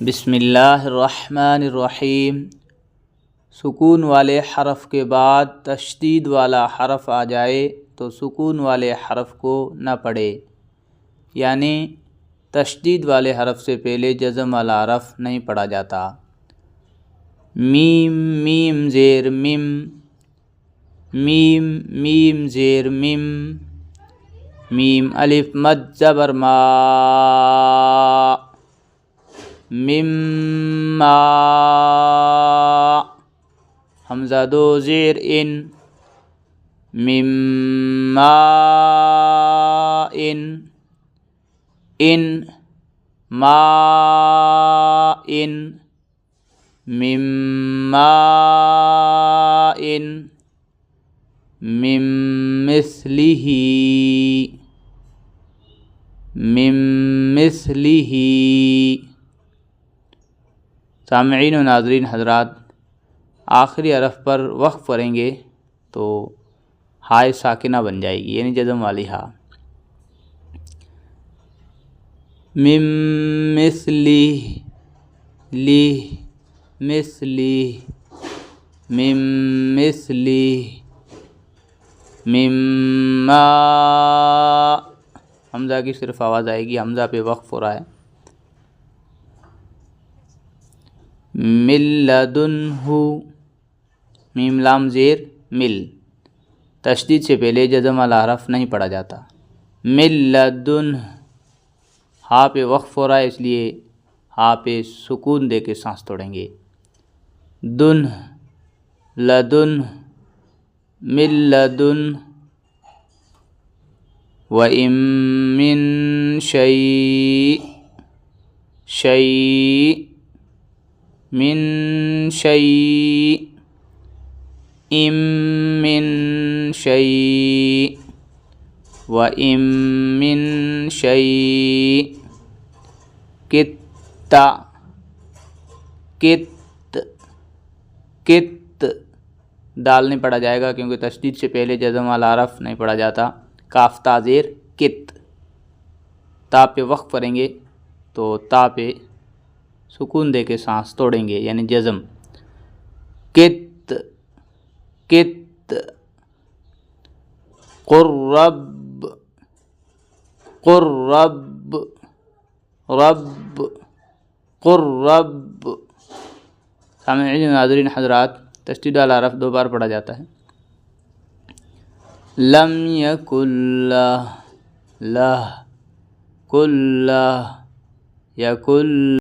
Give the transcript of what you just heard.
بسم اللہ الرحمن الرحیم۔ سکون والے حرف کے بعد تشدید والا حرف آ جائے تو سکون والے حرف کو نہ پڑھے، یعنی تشدید والے حرف سے پہلے جزم والا حرف نہیں پڑھا جاتا۔ میم میم زیر میم، میم میم زیر میم، میم الف مد زبر ما، مما، حمزہ دو زیر ان، مما ان ما ان، مما ان، مم مثلہ، مم مثلہ۔ سامعین و ناظرین حضرات، آخری حرف پر وقف کریں گے تو ہائے ساکنہ بن جائے گی، یعنی جزم والی ہا۔ مم مثلہ، لی مثلہ، مم مثلہ، مما، حمزہ کی صرف آواز آئے گی، حمزہ پہ وقف ہو رہا ہے۔ من لدنہ، میم لام زیر مل، تشدید سے پہلے جزم والا حرف نہیں پڑھا جاتا۔ من لدنہ، ہا پہ وقف ہو رہا ہے، اس لیے ہا پہ سکون دے کے سانس توڑیں گے۔ دنہ، لدنہ، من لدنہ، وَإِن مِّن شَيْءٍ، شَيْءٍ، من شَيْءٍ، إِن مِّن شَيْءٍ، وَإِن مِّن شَيْءٍ، کت، کت، کت، دال نہیں پڑھا جائے گا کیونکہ تشدید سے پہلے جزم والا حرف نہیں پڑھا جاتا۔ کاف تا زیر کت، تا پہ وقف کریں گے تو تا پہ سکون دے کے سانس توڑیں گے، یعنی جزم۔ کت، کت، قرب، قرب، رب، قرب۔ سامعین و ناظرین حضرات، تشدید والا حرف دو بار پڑھا جاتا ہے۔ لم یکن لہ، لہ، کل لہ، یکن